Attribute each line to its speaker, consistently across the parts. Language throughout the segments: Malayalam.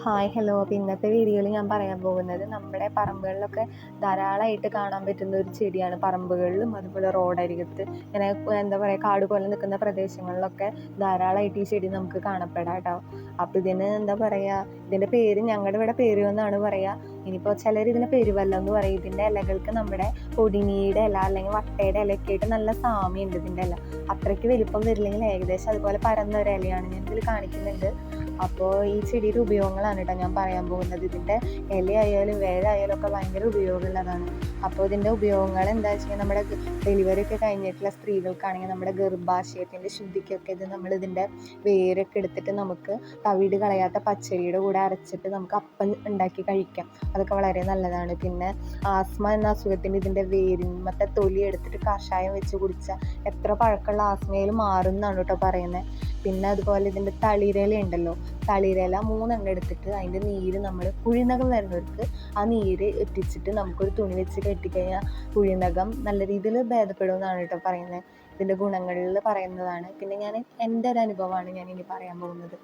Speaker 1: Hi hello. അപ്പോൾ ഇന്നത്തെ വീഡിയോയിൽ ഞാൻ പറയാൻ പോകുന്നത് നമ്മുടെ പറമ്പുകളിലൊക്കെ ധാരാളമായിട്ട് കാണാൻ പറ്റുന്ന ഒരു ചെടിയാണ്. പറമ്പുകളിലും അതുപോലെ റോഡരികത്ത് ഇങ്ങനെ എന്താ പറയുക, കാട് പോലെ നിൽക്കുന്ന പ്രദേശങ്ങളിലൊക്കെ ധാരാളമായിട്ട് ഈ ചെടി നമുക്ക് കാണപ്പെടാം കേട്ടോ. അപ്പോൾ ഇതിന് എന്താ പറയുക, ഇതിൻ്റെ പേര് ഞങ്ങളുടെ ഇവിടെ പേര് എന്നാണ് പറയുക. ഇനിയിപ്പോൾ ചിലർ ഇതിനെ പെരുവെല്ലം എന്ന് പറയും. ഇതിൻ്റെ ഇലകൾക്ക് നമ്മുടെ പൊടിമീയുടെ ഇല അല്ലെങ്കിൽ വട്ടയുടെ ഇലയൊക്കെ ആയിട്ട് നല്ല സാമ്യമുണ്ട്. ഇതിൻ്റെ ഇല അത്രയ്ക്ക് വലിപ്പം വരില്ലെങ്കിൽ ഏകദേശം അതുപോലെ പരന്ന ഒരു ഇലയാണ് ഞാൻ ഇതിൽ കാണിക്കുന്നുണ്ട്. അപ്പോൾ ഈ ചെടിയുടെ ഉപയോഗങ്ങളാണ് കേട്ടോ ഞാൻ പറയാൻ പോകുന്നത്. ഇതിൻ്റെ ഇലയായാലും വേരായാലും ഒക്കെ ഭയങ്കര ഉപയോഗമുള്ളതാണ്. അപ്പോൾ ഇതിൻ്റെ ഉപയോഗങ്ങൾ എന്താ വെച്ചാൽ, നമ്മുടെ ഡെലിവറി ഒക്കെ കഴിഞ്ഞിട്ടുള്ള സ്ത്രീകൾക്കാണെങ്കിൽ നമ്മുടെ ഗർഭാശയത്തിൻ്റെ ശുദ്ധിക്കൊക്കെ ഇത് ഇതിൻ്റെ വേരൊക്കെ എടുത്തിട്ട് നമുക്ക് തവിട് കളയാത്ത പച്ചരിയുടെ കൂടെ അരച്ചിട്ട് നമുക്ക് അപ്പം ഉണ്ടാക്കി കഴിക്കാം. അതൊക്കെ വളരെ നല്ലതാണ്. പിന്നെ ആസ്മ എന്ന അസുഖത്തിൻ്റെ ഇതിൻ്റെ വേരിന്മത്തെ തൊലി എടുത്തിട്ട് കഷായം വെച്ച് കുടിച്ചാൽ എത്ര പഴക്കമുള്ള ആസ്മയിൽ മാറുമെന്നാണ് കേട്ടോ പറയുന്നത്. പിന്നെ അതുപോലെ ഇതിൻ്റെ തളിരില ഉണ്ടല്ലോ, തളിരില 3 എണ്ണം എടുത്തിട്ട് അതിൻ്റെ നീര് നമ്മൾ കുഴിനകം വരുന്നവർക്ക് ആ നീര് എത്തിച്ചിട്ട് നമുക്കൊരു തുണി വെച്ച് കെട്ടിക്കഴിഞ്ഞാൽ കുഴിനകം നല്ല രീതിയിൽ ഭേദപ്പെടുമെന്നാണ് കേട്ടോ പറയുന്നത്. ഇതിൻ്റെ ഗുണങ്ങളിൽ പറയുന്നതാണ്. പിന്നെ എൻ്റെ ഒരു അനുഭവമാണ് ഞാൻ ഇനി പറയാൻ പോകുന്നത്.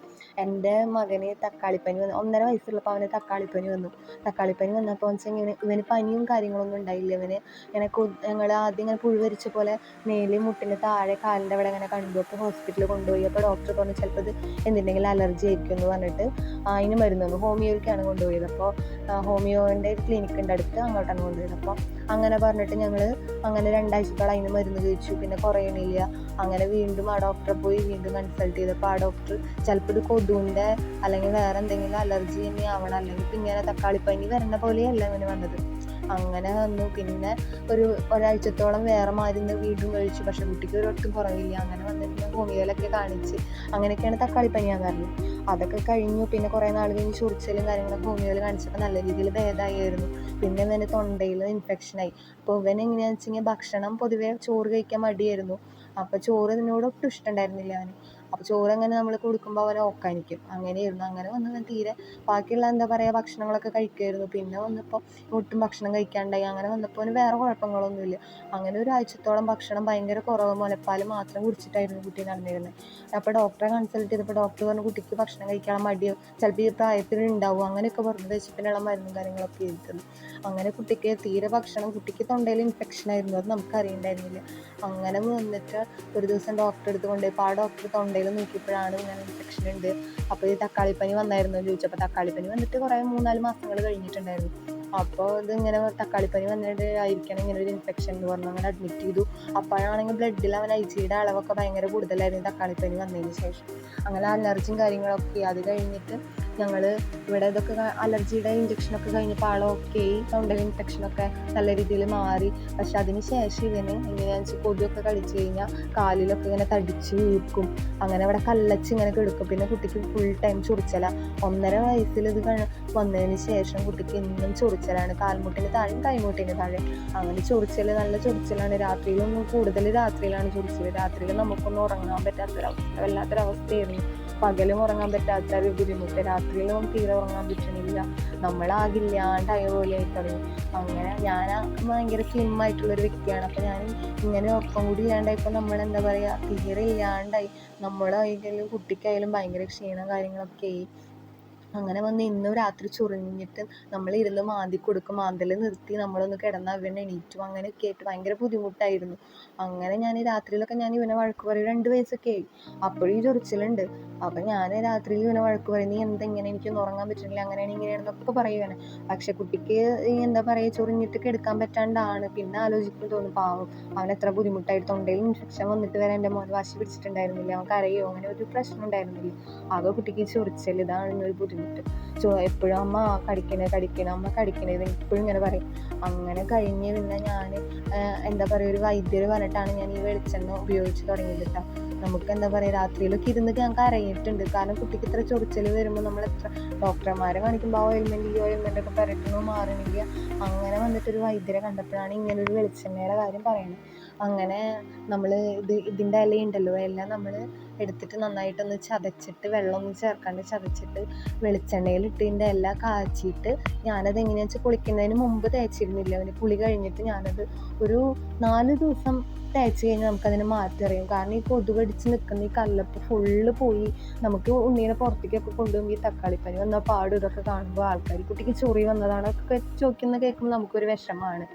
Speaker 1: എൻ്റെ മകന് തക്കാളിപ്പനി വന്നു. 1.5 വയസ്സുള്ളപ്പോൾ അവന് തക്കാളിപ്പനി വന്നു. തക്കാളിപ്പനി വന്നപ്പോൾ വെച്ചാൽ ഇവന് പനിയും കാര്യങ്ങളൊന്നും ഉണ്ടായില്ല. ഞങ്ങൾ ആദ്യം ഇങ്ങനെ പുഴുവരിച്ച പോലെ മേല് മുട്ടിന് താഴെ കാലിൻ്റെ അവിടെ ഇങ്ങനെ കണ്ടു. അപ്പോൾ ഹോസ്പിറ്റലിൽ കൊണ്ടുപോയി. അപ്പോൾ ഡോക്ടർ പറഞ്ഞു ചിലപ്പോൾ ഇത് എന്തിൻ്റെങ്കിലും അലർജി ആയിരിക്കും എന്ന് പറഞ്ഞിട്ട് അതിന് മരുന്ന് തന്നു. ഹോമിയോയ്ക്കാണ് കൊണ്ടുപോയത്. അപ്പോൾ ഹോമിയോൻ്റെ ക്ലിനിക്ക് ഉണ്ട് അടുത്ത്, അങ്ങോട്ടാണ് കൊണ്ടുപോയത്. അപ്പോൾ അങ്ങനെ പറഞ്ഞിട്ട് ഞങ്ങൾ അങ്ങനെ 2 ആഴ്ചത്തോളം അതിന് മരുന്ന് കഴിച്ചു. പിന്നെ കുറയണില്ല. അങ്ങനെ വീണ്ടും ആ ഡോക്ടറെ പോയി വീണ്ടും കൺസൾട്ട് ചെയ്തപ്പോൾ ആ ഡോക്ടർ ചിലപ്പോൾ ഇത് കൊതുവിൻ്റെ അല്ലെങ്കിൽ വേറെ എന്തെങ്കിലും അലർജി തന്നെ ആവണം, അല്ലെങ്കിൽ ഇപ്പം ഇങ്ങനെ തക്കാളിപ്പനി വരുന്ന പോലെയല്ല ഇവന് വന്നത്. അങ്ങനെ വന്നു. പിന്നെ ഒരാഴ്ചത്തോളം വേറെ മരുന്ന് വീണ്ടും കഴിച്ചു. പക്ഷെ കുട്ടിക്ക് ഒട്ടും കുറവില്ല. അങ്ങനെ വന്നിട്ട് ഹോമിയോയിലൊക്കെ കാണിച്ച് അങ്ങനെയൊക്കെയാണ് തക്കാളിപ്പനിയാൻ കാരണം. അതൊക്കെ കഴിഞ്ഞു. പിന്നെ കുറേ നാൾ കഴിഞ്ഞ് ചൊറിച്ചിലും കാര്യങ്ങളൊക്കെ ഹോമിയോയിൽ കാണിച്ചപ്പോൾ നല്ല രീതിയിൽ ഭേദമായിരുന്നു. പിന്നെ ഇവന് തൊണ്ടയിൽ ഇൻഫെക്ഷനായി. അപ്പോൾ ഇവൻ എങ്ങനെയാണെന്ന് വെച്ച് കഴിഞ്ഞാൽ ഭക്ഷണം പൊതുവേ ചോറ് കഴിക്കാൻ മടിയായിരുന്നു. അപ്പോൾ ചോറ് ഇതിനോട് ഒട്ടും ഇഷ്ടമുണ്ടായിരുന്നില്ല അവന്. അപ്പോൾ ചോറ് അങ്ങനെ നമ്മൾ കൊടുക്കുമ്പോൾ അവനെ ഓക്കാനിക്കും. അങ്ങനെയായിരുന്നു. അങ്ങനെ വന്ന് തീരെ ബാക്കിയുള്ള എന്താ പറയുക ഭക്ഷണങ്ങളൊക്കെ കഴിക്കുമായിരുന്നു. പിന്നെ വന്നപ്പോൾ ഒട്ടും ഭക്ഷണം കഴിക്കാണ്ടായി. അങ്ങനെ വന്നപ്പോൾ അവന് വേറെ കുഴപ്പങ്ങളൊന്നുമില്ല. അങ്ങനെ ഒരാഴ്ചത്തോളം ഭക്ഷണം ഭയങ്കര കുറവ്, മുലപ്പാൽ മാത്രം കുടിച്ചിട്ടായിരുന്നു കുട്ടി നടന്നിരുന്നത്. അപ്പോൾ ഡോക്ടറെ കൺസൾട്ട് ചെയ്തപ്പോൾ ഡോക്ടർ പറഞ്ഞു കുട്ടിക്ക് ഭക്ഷണം കഴിക്കാൻ മടിയോ ചിലപ്പോൾ ഈ പ്രായത്തിൽ ഉണ്ടാവും അങ്ങനെയൊക്കെ പറഞ്ഞു. വിശപ്പിനുള്ള മരുന്നും കാര്യങ്ങളൊക്കെ എഴുതുന്നു. അങ്ങനെ കുട്ടിക്ക് തീരെ ഭക്ഷണം, കുട്ടിക്ക് തൊണ്ടയിൽ ഇൻഫെക്ഷൻ ആയിരുന്നു. അത് നമുക്ക് അറിയണ്ടായിരുന്നില്ല. അങ്ങനെ വന്നിട്ട് ഒരു ദിവസം ഡോക്ടറെ അടുത്ത് കൊണ്ടുപോയി. ആ ഡോക്ടർ തൊണ്ടയിൽ നോക്കിയപ്പോഴാണ് ഇങ്ങനെ ഇൻഫെക്ഷൻ ഉണ്ട്. അപ്പോൾ ഈ തക്കാളിപ്പനി വന്നായിരുന്നു എന്ന് ചോദിച്ചപ്പോൾ തക്കാളിപ്പനി വന്നിട്ട് കുറേ 3-4 മാസങ്ങൾ കഴിഞ്ഞിട്ടുണ്ടായിരുന്നു. അപ്പോൾ ഇതിങ്ങനെ തക്കാളിപ്പനി വന്നിട്ട് ആയിരിക്കണം ഇങ്ങനെ ഒരു ഇൻഫെക്ഷൻ എന്ന് പറഞ്ഞു. അങ്ങനെ അഡ്മിറ്റ് ചെയ്തു. അപ്പോഴാണെങ്കിൽ ബ്ലഡിൽ അവൻ IgEയുടെ അളവൊക്കെ ഭയങ്കര കൂടുതലായിരുന്നു തക്കാളിപ്പനി വന്നതിന് ശേഷം. അങ്ങനെ അലർജിയും കാര്യങ്ങളൊക്കെ. അത് കഴിഞ്ഞിട്ട് ഞങ്ങൾ ഇവിടെ ഇതൊക്കെ അലർജിയുടെ ഇഞ്ചക്ഷനൊക്കെ കഴിഞ്ഞപ്പോൾ ആളൊക്കെ തൊണ്ടയിൽ ഇൻഫെക്ഷനൊക്കെ നല്ല രീതിയിൽ മാറി. പക്ഷെ അതിന് ശേഷം ഇവന് എങ്ങനെയാണെന്ന് വെച്ചാൽ കൊതുകൊക്കെ കടിച്ചു കഴിഞ്ഞാൽ കാലിലൊക്കെ ഇങ്ങനെ തടിച്ച് വീർക്കും. അങ്ങനെ അവിടെ കല്ലച്ച് ഇങ്ങനെ കിടക്കും. പിന്നെ കുട്ടിക്ക് ഫുൾ ടൈം ചൊറിച്ചല. 1.5 വയസ്സിൽ ഇത് വന്നതിന് ശേഷം കുട്ടിക്ക് എന്നും ചൊറിച്ചലാണ്. കാൽമുട്ടിന് താഴെയും കൈമുട്ടിന് താഴെ അങ്ങനെ ചൊറിച്ചൽ, നല്ല ചൊറിച്ചലാണ്. രാത്രിയിലൊന്നും കൂടുതൽ രാത്രിയിലാണ് ചൊറിച്ചൽ. രാത്രിയിൽ നമുക്കൊന്നും ഉറങ്ങാൻ പറ്റാത്തൊരവസ്ഥ, വല്ലാത്തൊരവസ്ഥയായിരുന്നു. പകലും ഉറങ്ങാൻ പറ്റാത്തൊരു ബുദ്ധിമുട്ട്, രാത്രിയിലും തീരെ ഉറങ്ങാൻ പറ്റണില്ല. നമ്മളാകില്ലാണ്ടായ പോലെ ആയി തുടങ്ങി. അങ്ങനെ ഞാൻ ഭയങ്കര സ്ലിം ആയിട്ടുള്ളൊരു വ്യക്തിയാണ്. അപ്പോൾ ഞാൻ ഇങ്ങനെ ഒപ്പം കൂടി ഇല്ലാണ്ടായപ്പോൾ നമ്മളെന്താ പറയുക തീരെ ഇല്ലാണ്ടായി. നമ്മളായാലും കുട്ടിക്കായാലും ഭയങ്കര ക്ഷീണം കാര്യങ്ങളൊക്കെ ആയി. അങ്ങനെ വന്ന് ഇന്നും രാത്രി ചൊറിഞ്ഞിട്ട് നമ്മളിരുന്ന് മാന്തി കൊടുക്കും. മാന്തൽ നിർത്തി നമ്മളൊന്ന് കിടന്നാൽ ഇവനെ എണീറ്റും. അങ്ങനെയൊക്കെ ആയിട്ട് ഭയങ്കര ബുദ്ധിമുട്ടായിരുന്നു. അങ്ങനെ ഞാൻ രാത്രിയിലൊക്കെ ഇവനെ വഴക്ക് പറയും. 2 വയസ്സൊക്കെ ആയി, അപ്പോഴും ഈ ചൊറിച്ചിലുണ്ട്. അപ്പം ഞാൻ രാത്രിയിൽ ഇവനെ വഴക്ക് പറയും, നീ എന്തെങ്ങനെ എനിക്കൊന്നും ഉറങ്ങാൻ പറ്റുന്നില്ല, അങ്ങനെയാണ് ഇങ്ങനെയാണെന്നൊക്കെ പറയുവാണ്. പക്ഷെ കുട്ടിക്ക് എന്താ പറയുക ചൊറിഞ്ഞിട്ട് എടുക്കാൻ പറ്റാണ്ടാണ്. പിന്നെ ആലോചിക്കുമ്പോൾ തോന്നും പാവം അവൻ എത്ര ബുദ്ധിമുട്ടായിട്ട്. തൊണ്ടയിൽ ഇൻഫെക്ഷൻ വന്നിട്ട് വരെ എൻ്റെ മോൻ വാശി പിടിച്ചിട്ടുണ്ടായിരുന്നില്ല. അവൻ കരയോ അങ്ങനെ ഒരു പ്രശ്നം ഉണ്ടായിരുന്നില്ല. ആകെ കുട്ടിക്ക് ചൊറിച്ചൽ, ഇതാണ് ഒരു ബുദ്ധിമുട്ട്. എപ്പോഴും അമ്മ കടിക്കണേ അമ്മ കടിക്കണേ ഇത് എപ്പോഴും ഇങ്ങനെ പറയും. അങ്ങനെ കഴിഞ്ഞ് പിന്നെ ഞാൻ എന്താ പറയുക ഒരു വൈദ്യർ പറഞ്ഞിട്ടാണ് ഞാൻ ഈ വെളിച്ചെണ്ണ ഉപയോഗിച്ച് തുടങ്ങിയത് കേട്ടോ. നമുക്ക് എന്താ പറയുക രാത്രിയിലൊക്കെ ഇരുന്ന് ഞങ്ങൾക്ക് അറിയിട്ടുണ്ട്. കാരണം കുട്ടിക്ക് ഇത്ര ചൊറിച്ചൽ വരുമ്പോൾ നമ്മൾ എത്ര ഡോക്ടർമാരെ കാണിക്കുമ്പോൾ ആ ഓയിൽമെൻറ്റൊക്കെ പുരട്ടണോ മാറണില്ല. അങ്ങനെ വന്നിട്ടൊരു വൈദ്യരെ കണ്ടപ്പോഴാണ് ഇങ്ങനൊരു വെളിച്ചെണ്ണയുടെ കാര്യം പറയുന്നത്. അങ്ങനെ നമ്മൾ ഇതിൻ്റെ ഇലയുണ്ടല്ലോ, എല്ലാം നമ്മൾ എടുത്തിട്ട് നന്നായിട്ടൊന്ന് ചതച്ചിട്ട് വെള്ളമൊന്നും ചേർക്കാണ്ട് ചതച്ചിട്ട് വെളിച്ചെണ്ണയിലിട്ട് ഇതിൻ്റെ എല്ലാം കാച്ചിയിട്ട് ഞാനത് എങ്ങനെയാണെന്ന് വെച്ചാൽ കുളിക്കുന്നതിന് മുമ്പ് തേച്ചിരുന്നില്ല. അവന് കുളി കഴിഞ്ഞിട്ട് ഞാനത് ഒരു 4 ദിവസം തേച്ച് കഴിഞ്ഞാൽ നമുക്കതിന് മാറ്റം അറിയും. കാരണം ഈ കൊതുക് കടിച്ച് നിൽക്കുന്ന ഈ കല്ലപ്പ് ഫുള്ള് പോയി നമുക്ക് ഉണ്ണീനെ പുറത്തേക്കൊക്കെ കൊണ്ടുപോകുമ്പോൾ ഈ തക്കാളിപ്പനി വന്ന പാട് ഇതൊക്കെ കാണുമ്പോൾ ആൾക്കാർ കുട്ടിക്ക് ചൊറി വന്നതാണ് ഒക്കെ ചോദിക്കുന്ന കേൾക്കുമ്പോൾ നമുക്കൊരു വിഷമമാണ്.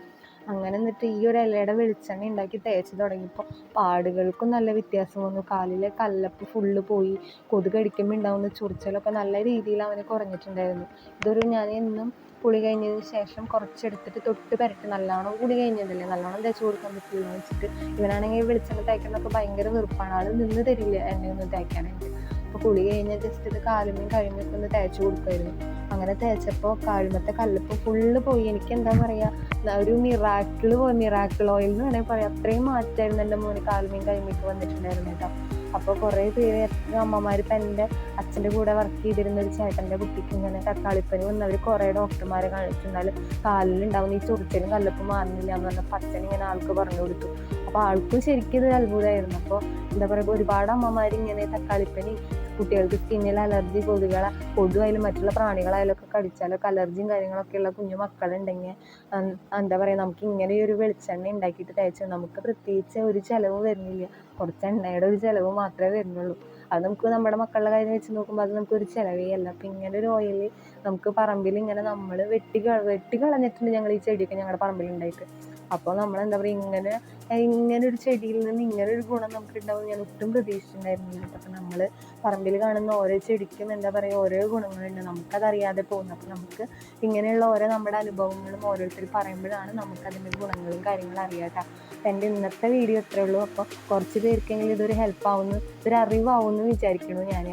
Speaker 1: അങ്ങനെ എന്നിട്ട് ഈ ഒരു ഇലയുടെ വെളിച്ചെണ്ണ ഉണ്ടാക്കി തേച്ച് തുടങ്ങിയപ്പോൾ പാടുകൾക്കും നല്ല വ്യത്യാസം വന്നു. കാലിലെ കല്ലപ്പ് ഫുള്ള് പോയി. കൊതുക് കടിക്കുമ്പോൾ ഉണ്ടാകുന്ന ചൊറിച്ചിലൊക്കെ നല്ല രീതിയിൽ അവന് കുറഞ്ഞിട്ടുണ്ടായിരുന്നു. ഞാൻ എന്നും കുളി കഴിഞ്ഞതിന് ശേഷം കുറച്ചെടുത്തിട്ട് തൊട്ട് പുരട്ടി നല്ലോണം കുളി കഴിഞ്ഞതല്ലേ നല്ലോണം തേച്ച് കൊടുക്കാൻ പറ്റില്ല വെച്ചിട്ട് ഇവനാണെങ്കിൽ വെളിച്ചെണ്ണ തേക്കുന്നതൊക്കെ ഭയങ്കര വെറുപ്പാണ്. ആൾ നിന്ന് തരില്ല എണ്ണയൊന്നും തേക്കാനായിട്ട്. അപ്പോൾ കുളി കഴിഞ്ഞാൽ ജസ്റ്റ് ഇത് കാലുമേയും കഴിയുമൊക്കെ ഒന്ന് തേച്ച് കൊടുക്കുമായിരുന്നു. അങ്ങനെ തേച്ചപ്പോൾ കാലുമത്തെ കല്ലപ്പ് ഫുള്ള് പോയി. എനിക്ക് എന്താ പറയുക, ഒരു മിറാക്കിൾ ഓയിൽ എന്ന് വേണമെങ്കിൽ പറയാം. അത്രയും മാറ്റമായിരുന്നു എൻ്റെ മോന് കാലുമേയും കഴിയുമൊക്കെ വന്നിട്ടുണ്ടായിരുന്നു കേട്ടോ. അപ്പോൾ കുറേ പേര് അമ്മമാർ ഇപ്പം എൻ്റെ അച്ഛൻ്റെ കൂടെ വർക്ക് ചെയ്തിരുന്ന ഒരു ചേട്ടൻ്റെ കുട്ടിക്ക് ഇങ്ങനെ തക്കാളിപ്പനി വന്ന് അവർ കുറേ ഡോക്ടർമാരെ കാണിച്ചിട്ടുണ്ടാലും കാലിലുണ്ടാവുന്ന ഈ ചൊറിച്ചിലും കല്ലപ്പും മാറുന്നില്ല എന്ന് പറഞ്ഞപ്പോൾ അച്ഛൻ ഇങ്ങനെ ആൾക്ക് പറഞ്ഞു കൊടുത്തു. അപ്പോൾ ആൾക്കും ശരിക്കും ഇത് അത്ഭുതമായിരുന്നു. അപ്പോൾ എന്താ പറയുക, ഒരുപാട് അമ്മമാർ ഇങ്ങനെ തക്കാളിപ്പനി കുട്ടികൾക്ക് സ്കിന്നിൽ അലർജി, കൊതുവായാലും മറ്റുള്ള പ്രാണികളായാലും ഒക്കെ കടിച്ചാലൊക്കെ അലർജിയും കാര്യങ്ങളൊക്കെ ഉള്ള കുഞ്ഞു മക്കളുണ്ടെങ്കിൽ എന്താ പറയുക, നമുക്ക് ഇങ്ങനെ ഒരു വെളിച്ചെണ്ണ ഉണ്ടാക്കിയിട്ട് തേച്ച് നമുക്ക് പ്രത്യേകിച്ച് ഒരു ചിലവും വരുന്നില്ല. കുറച്ച് എണ്ണയുടെ ഒരു ചിലവ് മാത്രമേ വരുന്നുള്ളൂ. അത് നമുക്ക് നമ്മുടെ മക്കളുടെ കാര്യം വെച്ച് നോക്കുമ്പോൾ അത് നമുക്കൊരു ചിലവേ അല്ല. അപ്പം ഇങ്ങനെ ഒരു ഓയിൽ നമുക്ക് പറമ്പിൽ ഇങ്ങനെ നമ്മൾ വെട്ടി കളഞ്ഞിട്ടുണ്ട് ഞങ്ങൾ ഈ ചെടിയൊക്കെ ഞങ്ങളുടെ പറമ്പിലുണ്ടായിട്ട്. അപ്പോൾ നമ്മൾ എന്താ പറയുക, ഇങ്ങനെ ഒരു ചെടിയിൽ നിന്ന് ഇങ്ങനെ ഒരു ഗുണം നമുക്ക് ഉണ്ടാവും ഞാൻ ഒട്ടും പ്രതീക്ഷിച്ചിട്ടുണ്ടായിരുന്നില്ല. അപ്പം നമ്മൾ പറമ്പിൽ കാണുന്ന ഓരോ ചെടിക്കും എന്താ പറയുക ഓരോ ഗുണങ്ങളുണ്ട്, നമുക്കതറിയാതെ പോകുന്നു. അപ്പം നമുക്ക് ഇങ്ങനെയുള്ള ഓരോ നമ്മുടെ അനുഭവങ്ങളും ഓരോരുത്തർ പറയുമ്പോഴാണ് നമുക്കതിൻ്റെ ഗുണങ്ങളും കാര്യങ്ങളും അറിയാട്ടോ. അപ്പം എൻ്റെ ഇന്നത്തെ വീഡിയോ ഇത്രയേ ഉള്ളൂ. അപ്പോൾ കുറച്ച് പേർക്കെങ്കിലും ഇതൊരു ഹെൽപ്പാവുന്നു, ഇതൊരു അറിവാവുമെന്ന് വിചാരിക്കുന്നു ഞാൻ.